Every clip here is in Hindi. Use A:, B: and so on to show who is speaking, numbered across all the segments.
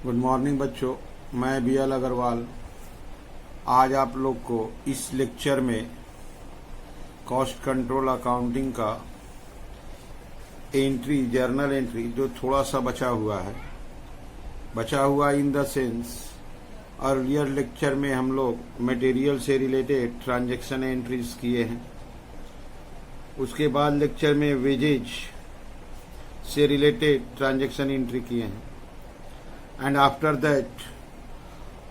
A: गुड मॉर्निंग बच्चों, मैं बी एल अग्रवाल आज आप लोग को इस लेक्चर में कॉस्ट कंट्रोल अकाउंटिंग का एंट्री, जर्नल एंट्री जो थोड़ा सा बचा हुआ in the sense earlier lecture में हम लोग मटेरियल से रिलेटेड ट्रांजैक्शन एंट्रीज किए हैं। उसके बाद लेक्चर में वेजेज से रिलेटेड ट्रांजैक्शन एंट्री किए हैं एंड आफ्टर दैट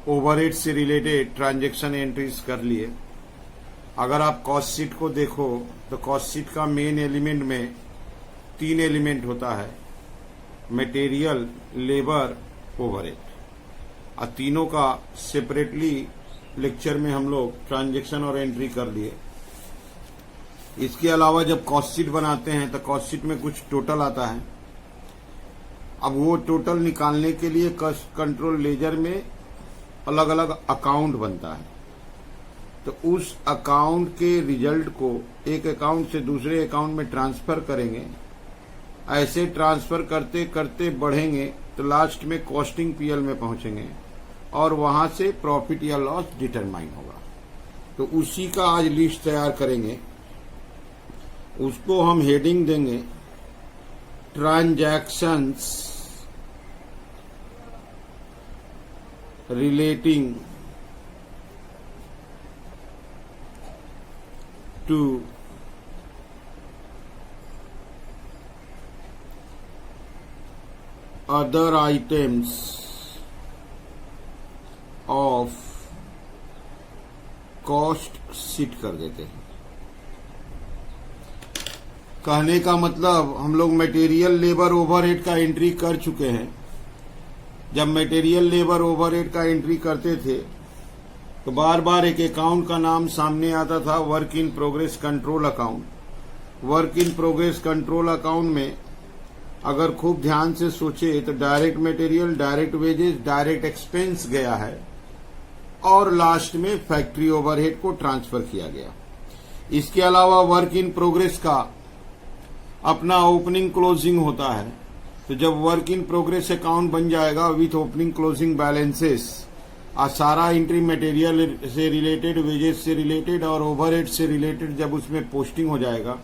A: ओवरहेड से रिलेटेड ट्रांजैक्शन एंट्रीज कर लिए। अगर आप कॉस्ट शीट को देखो तो कॉस्ट शीट का मेन एलिमेंट में 3 एलिमेंट होता है, मटेरियल, लेबर, ओवरहेड, और तीनों का सेपरेटली लेक्चर में हम लोग ट्रांजैक्शन और एंट्री कर लिए। इसके अलावा जब कॉस्ट शीट बनाते हैं तो कॉस्ट शीट में कुछ टोटल आता है। अब वो टोटल निकालने के लिए कॉस्ट कंट्रोल लेजर में अलग अलग अकाउंट बनता है, तो उस अकाउंट के रिजल्ट को एक अकाउंट से दूसरे अकाउंट में ट्रांसफर करेंगे। ऐसे ट्रांसफर करते करते बढ़ेंगे तो लास्ट में कॉस्टिंग पीएल में पहुंचेंगे और वहां से प्रॉफिट या लॉस डिटरमाइन होगा। तो उसी का आज लिस्ट तैयार करेंगे। उसको हम हेडिंग देंगे transactions relating to other items of cost sheet कर देते हैं। कहने का मतलब हम लोग मटेरियल, लेबर, ओवरहेड का एंट्री कर चुके हैं। जब मटेरियल, लेबर, ओवरहेड का एंट्री करते थे तो बार बार एक अकाउंट का नाम सामने आता था, work in progress control account. Work in progress control account में अगर खूब ध्यान से सोचे तो direct material, direct wages, direct expense गया है और लास्ट में फैक्ट्री ओवरहेड को ट्रांसफर किया गया। इसके अलावा वर्क इन प्रोग्रेस का अपना ओपनिंग क्लोजिंग होता है। तो जब वर्क इन प्रोग्रेस अकाउंट बन जाएगा विथ ओपनिंग क्लोजिंग बैलेंसेस और सारा एंट्री मटेरियल से रिलेटेड, वेजेस से रिलेटेड और ओवरहेड से रिलेटेड जब उसमें पोस्टिंग हो जाएगा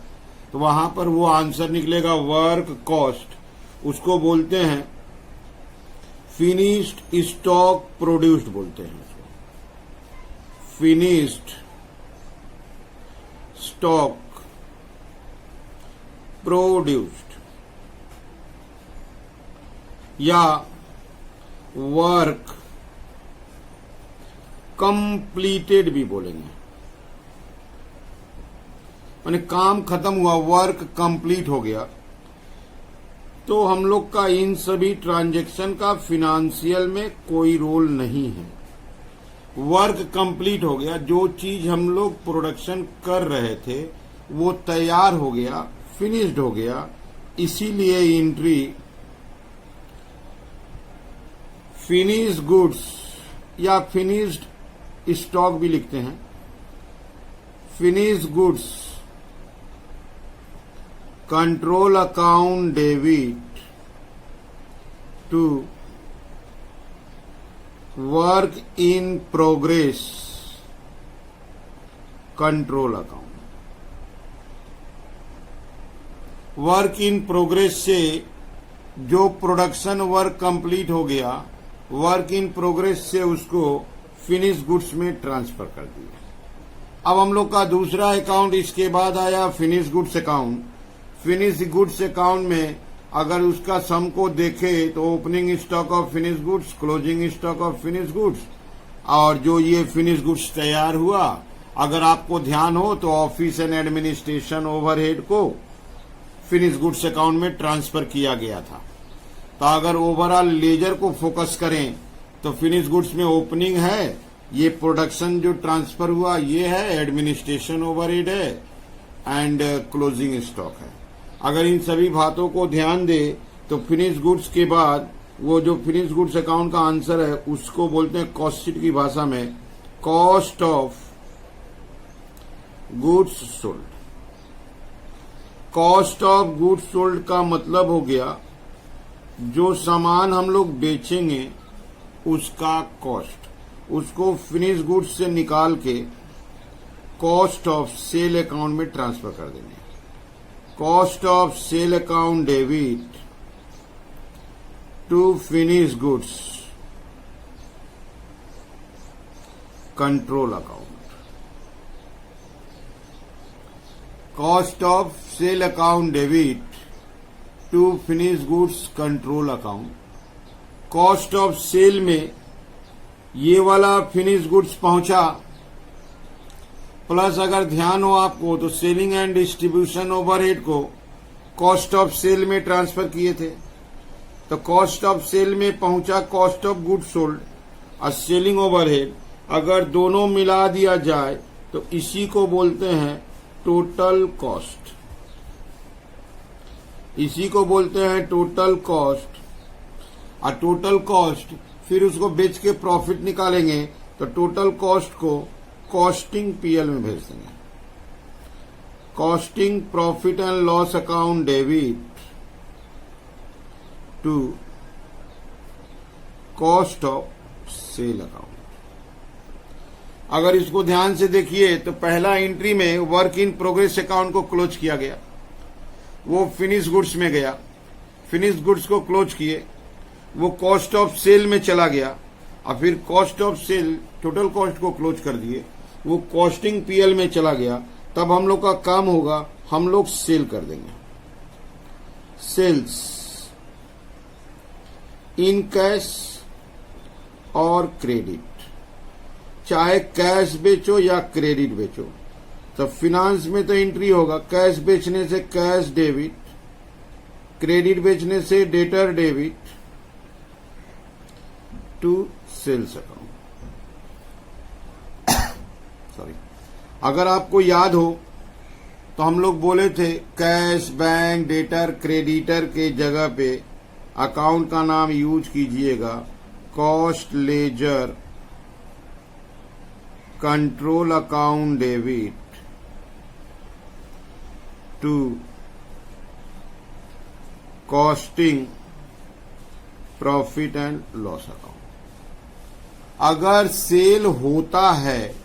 A: तो वहां पर वो आंसर निकलेगा वर्क कॉस्ट। उसको बोलते हैं फिनिश्ड स्टॉक प्रोड्यूस्ड बोलते हैं। फिनिश्ड स्टॉक प्रोड्यूस्ड या वर्क कंप्लीटेड भी बोलेंगे, माने काम खत्म हुआ, वर्क कंप्लीट हो गया। तो हम लोग का इन सभी ट्रांजैक्शन का फिनेंशियल में कोई रोल नहीं है। वर्क कंप्लीट हो गया, जो चीज हम लोग प्रोडक्शन कर रहे थे वो तैयार हो गया, फिनिश्ड हो गया। इसीलिए एंट्री फिनिश्ड गुड्स या फिनिश्ड स्टॉक भी लिखते हैं। Finished goods control account debit to work in progress control account. Work in progress से जो प्रोडक्शन वर्क कंप्लीट हो गया, वर्क इन प्रोग्रेस से उसको फिनिश गुड्स में ट्रांसफर कर दिया। अब हम लोग का दूसरा अकाउंट इसके बाद आया finish goods account. Finish goods account में अगर उसका सम को देखे तो opening stock of finish goods, closing stock of finish goods, और जो ये फिनिश गुड्स तैयार हुआ, अगर आपको ध्यान हो तो ऑफिस एंड एडमिनिस्ट्रेशन ओवरहेड को फिनिश गुड्स अकाउंट में ट्रांसफर किया गया था। तो अगर ओवरऑल लेजर को फोकस करें तो फिनिश गुड्स में ओपनिंग है, ये प्रोडक्शन जो ट्रांसफर हुआ ये है, एडमिनिस्ट्रेशन ओवरहेड है एंड क्लोजिंग स्टॉक है। अगर इन सभी बातों को ध्यान दे तो फिनिश गुड्स के बाद वो जो फिनिश गुड्स अकाउंट का आंसर है उसको बोलते हैं कॉस्ट शीट की भाषा में cost of goods sold. Cost of goods sold का मतलब हो गया जो सामान हम लोग बेचेंगे उसका कॉस्ट, उसको फिनिश गुड्स से निकाल के कॉस्ट ऑफ सेल अकाउंट में ट्रांसफर कर देंगे। Cost of sale account debit to finish goods control account. Cost of sale account debit to finish goods control account. Cost of sale में ये वाला फिनिश गुड्स पहुंचा, प्लस अगर ध्यान हो आपको तो सेलिंग एंड डिस्ट्रीब्यूशन ओवरहेड को कॉस्ट ऑफ सेल में ट्रांसफर किए थे, तो कॉस्ट ऑफ सेल में पहुंचा कॉस्ट ऑफ गुड्स सोल्ड और सेलिंग ओवरहेड। अगर दोनों मिला दिया जाए तो इसी को बोलते हैं टोटल कॉस्ट, इसी को बोलते हैं टोटल कॉस्ट। और टोटल कॉस्ट फिर उसको बेच के प्रॉफिट निकालेंगे तो टोटल कॉस्ट को कॉस्टिंग पीएल में भेज देंगे। Costing profit and loss account debit to cost of sale account. अगर इसको ध्यान से देखिए तो पहला एंट्री में वर्क इन प्रोग्रेस अकाउंट को क्लोज किया गया, वो फिनिश गुड्स में गया, फिनिश गुड्स को क्लोज किए, वो कॉस्ट ऑफ सेल में चला गया और फिर cost of sale total cost को क्लोज कर दिए, वो कॉस्टिंग पीएल में चला गया। तब हम लोग का काम होगा, हम लोग सेल कर देंगे। सेल्स इन कैश और क्रेडिट, चाहे कैश बेचो या क्रेडिट बेचो। तो फिनांस में तो एंट्री होगा, कैश बेचने से कैश डेबिट, क्रेडिट बेचने से debtor debit to sales account. Sorry, अगर आपको याद हो तो हम लोग बोले थे कैश, बैंक, डेटर, क्रेडिटर के जगह पे अकाउंट का नाम यूज कीजिएगा cost ledger control account debit to costing profit and loss account. अगर सेल होता है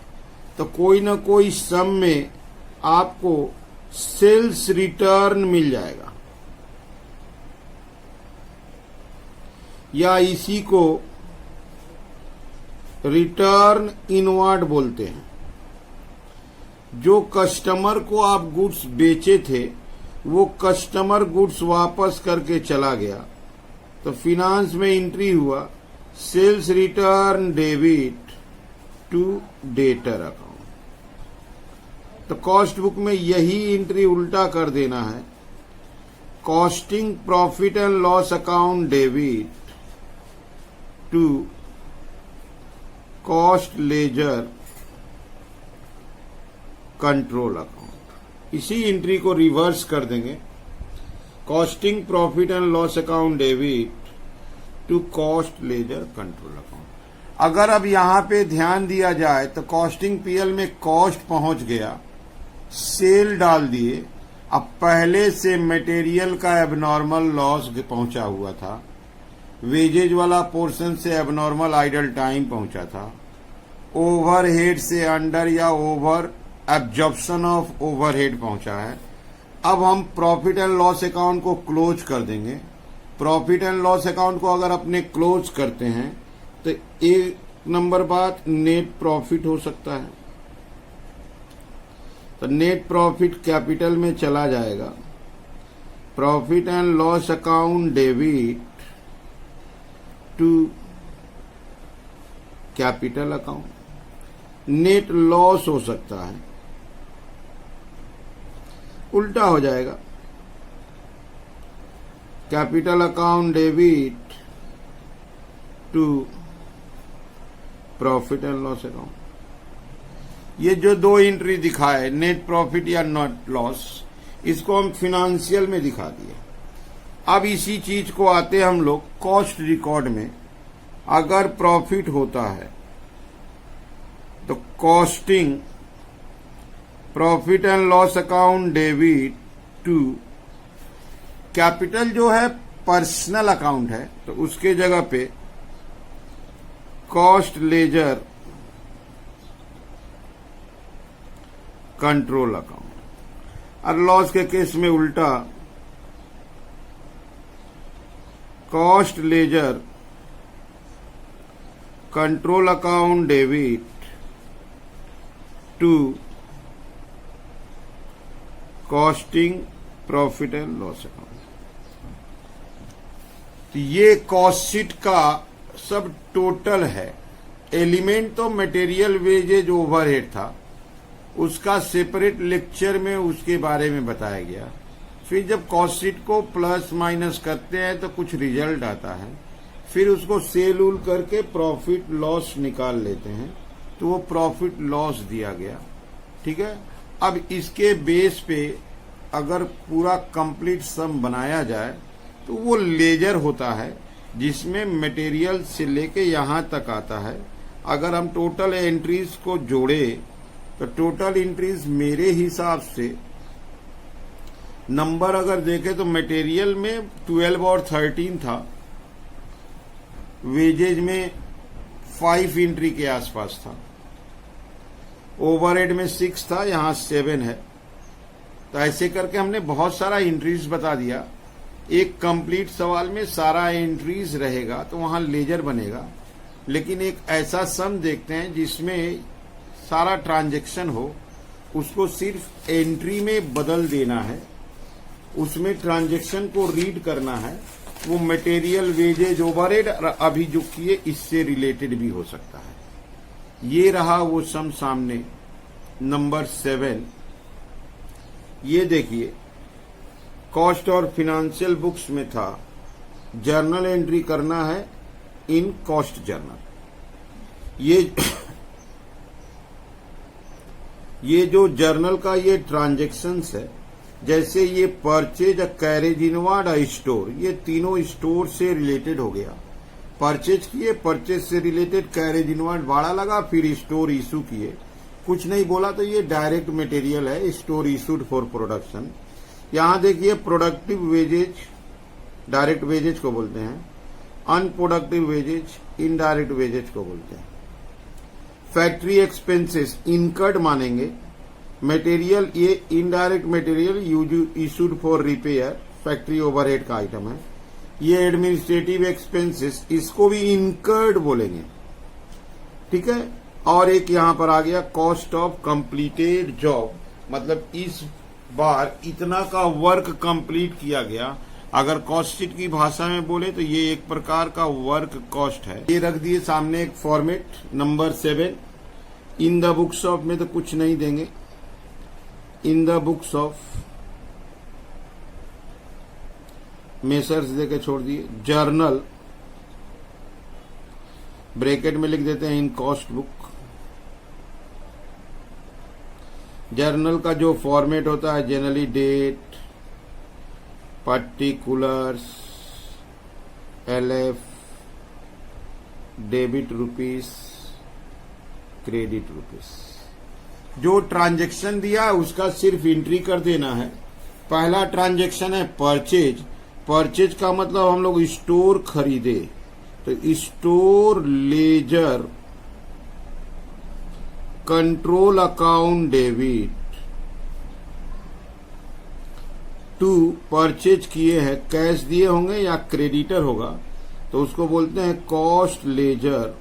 A: तो कोई न कोई सम में आपको सेल्स रिटर्न मिल जाएगा, या इसी को रिटर्न इनवर्ड बोलते हैं। जो कस्टमर को आप गुड्स बेचे थे वो कस्टमर गुड्स वापस करके चला गया तो फिनांस में एंट्री हुआ sales return debit to debtor account. तो कॉस्ट बुक में यही एंट्री उल्टा कर देना है, costing profit and loss account debit to cost ledger control account. इसी एंट्री को रिवर्स कर देंगे, costing profit and loss account debit to cost ledger control account. अगर अब यहां पे ध्यान दिया जाए तो कॉस्टिंग पीएल में कॉस्ट पहुंच गया, सेल डाल दिए, अब पहले से मटेरियल का एबनॉर्मल लॉस पहुंचा हुआ था, वेजेज वाला पोर्शन से एबनॉर्मल आइडल टाइम पहुंचा था, ओवरहेड से अंडर या ओवर एब्जॉर्प्शन ऑफ ओवरहेड पहुंचा है। अब हम प्रॉफिट एंड लॉस अकाउंट को क्लोज कर देंगे। प्रॉफिट एंड लॉस अकाउंट को अगर अपने क्लोज करते हैं तो एक नंबर बात नेट प्रॉफिट हो सकता है, तो नेट प्रॉफिट कैपिटल में चला जाएगा। Profit and loss account debit to capital account. Net loss हो सकता है, उल्टा हो जाएगा, capital account debit to profit and loss account. ये जो दो एंट्री दिखाए नेट प्रॉफिट या नेट लॉस, इसको हम फिनेंशियल में दिखा दिए। अब इसी चीज को आते हम लोग कॉस्ट रिकॉर्ड में। अगर प्रॉफिट होता है तो costing profit and loss account debit to capital जो है पर्सनल अकाउंट है तो उसके जगह पे कॉस्ट लेजर कंट्रोल अकाउंट। और लॉस के केस में उल्टा, cost ledger control account debit to costing profit and loss account. तो ये कॉस्ट शीट का सब टोटल है। एलिमेंट तो मटेरियल वेजेज ओवरहेड था, उसका सेपरेट लेक्चर में उसके बारे में बताया गया। फिर जब कॉस्ट शीट को प्लस माइनस करते हैं तो कुछ रिजल्ट आता है, फिर उसको सेल उल करके प्रॉफिट लॉस निकाल लेते हैं, तो वो प्रॉफिट लॉस दिया गया। ठीक है, अब इसके बेस पे अगर पूरा कंप्लीट सम बनाया जाए तो वो लेजर होता है, जिसमें मटेरियल से लेके यहां तक आता है। अगर हम टोटल एंट्रीज को जोड़े तो टोटल एंट्रीज मेरे हिसाब से नंबर अगर देखें तो मटेरियल में 12 और 13 था, वेजेज में 5 एंट्री के आसपास था, ओवरहेड में 6 था, यहां 7 है। तो ऐसे करके हमने बहुत सारा एंट्रीज बता दिया। एक कंप्लीट सवाल में सारा एंट्रीज रहेगा तो वहां लेजर बनेगा, लेकिन एक ऐसा सम देखते हैं जिसमें सारा ट्रांजैक्शन हो, उसको सिर्फ एंट्री में बदल देना है, उसमें ट्रांजैक्शन को रीड करना है। वो मटेरियल वेजेज ओवरहेड अभी जो किए इससे रिलेटेड भी हो सकता है। ये रहा वो सम सामने, नंबर 7। ये देखिए, कॉस्ट और फिनेंशियल बुक्स में था जर्नल एंट्री करना है इन कॉस्ट जर्नल। ये जो जर्नल का ये ट्रांजैक्शंस है, जैसे ये परचेज, कैरेज इनवार्ड और स्टोर, ये तीनों स्टोर से रिलेटेड हो गया। परचेज किए, परचेज से रिलेटेड कैरेज इनवार्ड भाड़ा लगा, फिर स्टोर इशू किए, कुछ नहीं बोला तो ये डायरेक्ट मटेरियल है, स्टोर इशूड फॉर प्रोडक्शन। यहां देखिए प्रोडक्टिव वेजेज, डायरेक्ट वेजेज को बोलते हैं, अनप्रोडक्टिव वेजेज इनडायरेक्ट वेजेज को बोलते हैं। फैक्ट्री एक्सपेंसेस इनकर्ड मानेंगे, मटेरियल ये indirect material issued for repair, factory overhead का आइटम है। ये एडमिनिस्ट्रेटिव एक्सपेंसेस, इसको भी इनकर्ड बोलेंगे। ठीक है, और एक यहां पर आ गया कॉस्ट ऑफ कंप्लीटेड जॉब, मतलब इस बार इतना का वर्क कंप्लीट किया गया। अगर कॉस्ट शीट की भाषा में बोले तो ये एक प्रकार का वर्क कॉस्ट है। ये रख दिए सामने एक format, number 7। In the books of में तो कुछ नहीं देंगे, in the books of messrs देके छोड़ दिए। जर्नल ब्रैकेट में लिख देते हैं इन कॉस्ट बुक। जर्नल का जो फॉर्मेट होता है generally date, particulars, LF, debit rupees, credit rupees. जो ट्रांजैक्शन दिया है उसका सिर्फ एंट्री कर देना है। पहला ट्रांजैक्शन है परचेज। परचेज का मतलब हम लोग स्टोर खरीदे, तो store ledger control account debit to purchase किए हैं, कैश दिए होंगे या क्रेडिटर होगा, तो उसको बोलते हैं कॉस्ट लेजर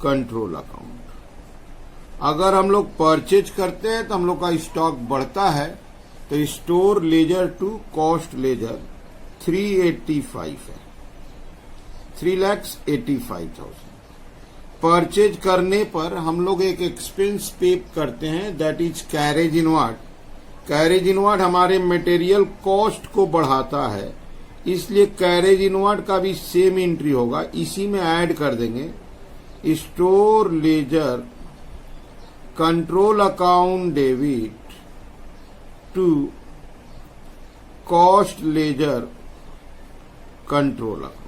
A: कंट्रोल अकाउंट। अगर हम लोग परचेज करते हैं तो हम लोग का स्टॉक बढ़ता है, तो store ledger to cost ledger 385 है, 3,85,000। परचेज करने पर हम लोग एक एक्सपेंस पे करते हैं, that is carriage inward. Carriage inward हमारे मटेरियल कॉस्ट को बढ़ाता है, इसलिए कैरेज इनवार्ड का भी सेम एंट्री होगा, इसी में ऐड कर देंगे store ledger control account debit to cost ledger control account.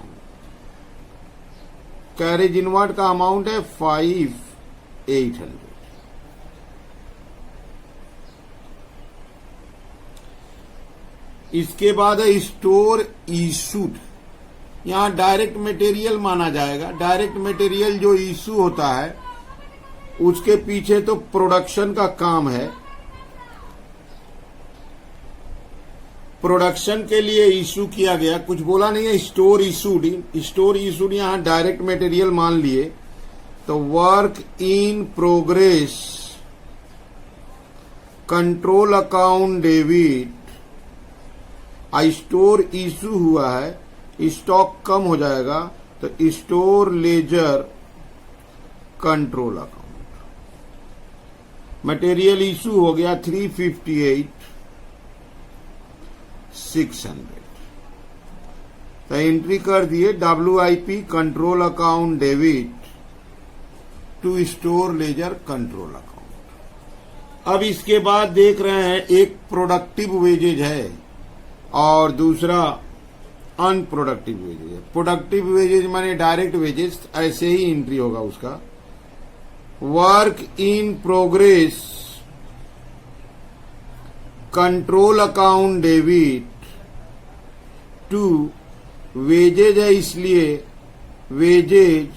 A: Carriage inward का अमाउंट है 5,800। इसके बाद है स्टोर इशूड। यहां डायरेक्ट मटेरियल माना जाएगा। डायरेक्ट मटेरियल जो इशू होता है उसके पीछे तो प्रोडक्शन का काम है, प्रोडक्शन के लिए इशू किया गया, कुछ बोला नहीं है स्टोर इशूड। स्टोर इशूड यहां डायरेक्ट मटेरियल मान लिए, तो work in progress control account debit, store issue हुआ है, स्टॉक कम हो जाएगा तो store ledger control account. Material issue हो गया 358,600, तो एंट्री कर दिए WIP control account debit to store ledger control account. अब इसके बाद देख रहे हैं एक प्रोडक्टिव वेजेज है और दूसरा अनप्रोडक्टिव वेजेज है। प्रोडक्टिव वेजेज माने डायरेक्ट वेजेज, ऐसे ही एंट्री होगा उसका। Work in progress control account debit to wages है, इसलिए वेजेज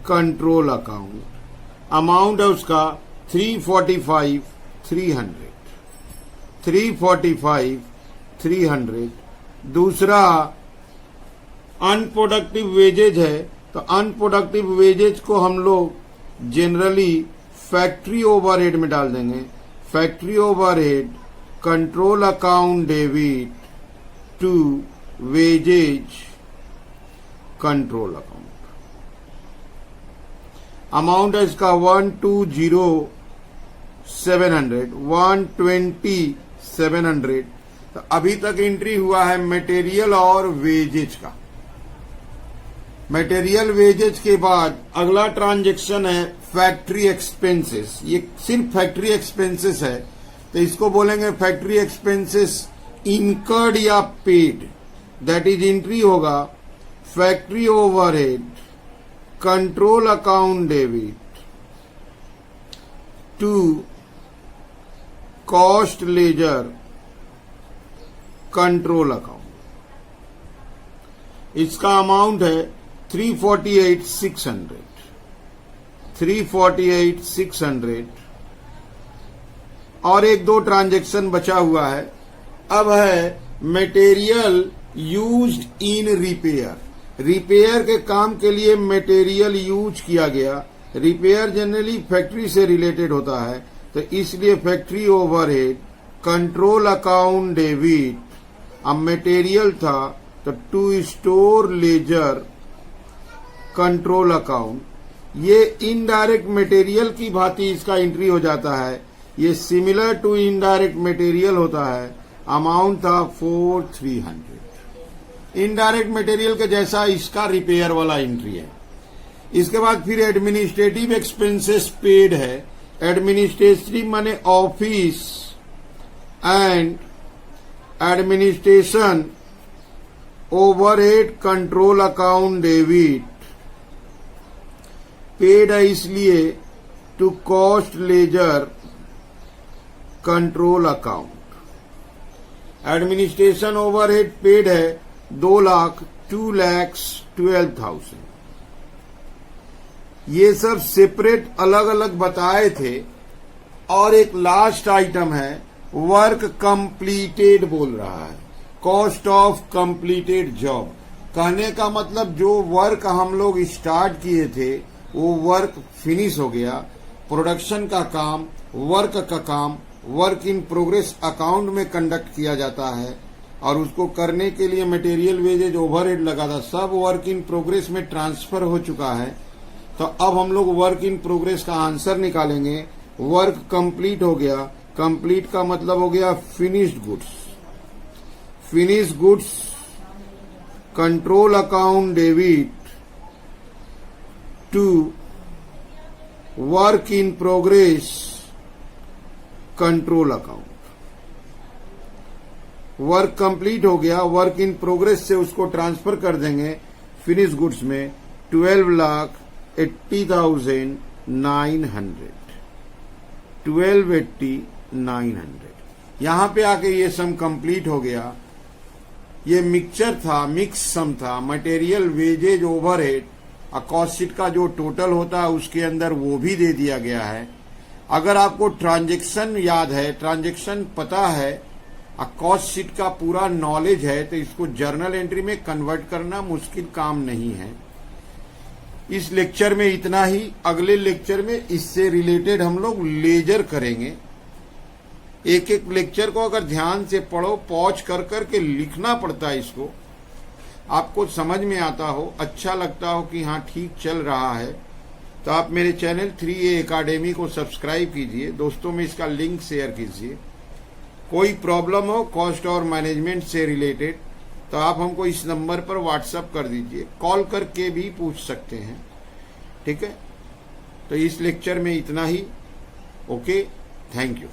A: कंट्रोल अकाउंट। अमाउंट है उसका 345,300। दूसरा अनप्रोडक्टिव वेजेज है, तो अनप्रोडक्टिव वेजेज को हम लोग जनरली फैक्ट्री ओवरहेड में डाल देंगे। Factory overhead control account debit to wages control account. Amount है इसका 120,700। तो अभी तक एंट्री हुआ है मटेरियल और वेजेज का। मटेरियल वेजेज के बाद अगला ट्रांजैक्शन है फैक्ट्री एक्सपेंसेस। ये सिर्फ फैक्ट्री एक्सपेंसेस है, तो इसको बोलेंगे फैक्ट्री एक्सपेंसेस इनकर्ड या पेड। दैट इज एंट्री होगा factory overhead control account debit to cost ledger control account. इसका अमाउंट है 348,600 और एक दो ट्रांजैक्शन बचा हुआ है। अब है material used in repair. Repair के काम के लिए मटेरियल यूज किया गया। रिपेयर जनरली फैक्ट्री से रिलेटेड होता है, तो इसलिए factory overhead control account debit. अब मटेरियल था तो to store ledger control account. ये इनडायरेक्ट मटेरियल की भांति इसका एंट्री हो जाता है। ये सिमिलर टू इनडायरेक्ट मटेरियल होता है। अमाउंट था 4,300। इनडायरेक्ट मटेरियल के जैसा इसका रिपेयर वाला एंट्री है। इसके बाद फिर एडमिनिस्ट्रेटिव एक्सपेंसेस पेड है। एडमिनिस्ट्रेटिव माने office and administration overhead control account debit paid है, इसलिए to cost ledger control account. Administration overhead paid है 2,12,000। ये सब सेपरेट अलग अलग बताए थे। और एक लास्ट आइटम है वर्क कंप्लीटेड बोल रहा है, कॉस्ट ऑफ कंप्लीटेड जॉब। कहने का मतलब जो वर्क हम लोग स्टार्ट किए थे वो वर्क फिनिश हो गया। प्रोडक्शन का काम, वर्क का काम वर्क इन प्रोग्रेस अकाउंट में कंडक्ट किया जाता है और उसको करने के लिए मटेरियल वेजेज ओवरहेड लगा था, सब वर्क इन प्रोग्रेस में ट्रांसफर हो चुका है। तो अब हम लोग वर्क इन प्रोग्रेस का आंसर निकालेंगे। वर्क कंप्लीट हो गया। कंप्लीट का मतलब हो गया finished goods. Finished goods control account debit to work in progress control account. Work complete हो गया, वर्क इन प्रोग्रेस से उसको ट्रांसफर कर देंगे फिनिश गुड्स में 12,80,900। 12,80,900 यहां पे आके ये सम कंप्लीट हो गया। ये मिक्सचर था, मिक्स सम था, material wages overhead cost sheet का जो टोटल होता है उसके अंदर वो भी दे दिया गया है। अगर आपको ट्रांजैक्शन याद है, ट्रांजैक्शन पता है, कॉस्ट शीट का पूरा नॉलेज है, तो इसको जर्नल एंट्री में कन्वर्ट करना मुश्किल काम नहीं है। इस लेक्चर में इतना ही। अगले लेक्चर में इससे रिलेटेड हम लोग लेजर करेंगे। एक एक लेक्चर को अगर ध्यान से पढ़ो, पॉज कर करके लिखना पड़ता है, इसको आपको समझ में आता हो, अच्छा लगता हो कि हाँ ठीक चल रहा है, तो आप मेरे चैनल 3A एकेडमी को सब्सक्राइब कीजिए, दोस्तों में इसका लिंक शेयर कीजिए। कोई प्रॉब्लम हो कॉस्ट और मैनेजमेंट से रिलेटेड तो आप हमको इस नंबर पर व्हाट्सएप कर दीजिए, कॉल करके भी पूछ सकते हैं, ठीक है। तो इस लेक्चर में इतना ही। Okay, thank you.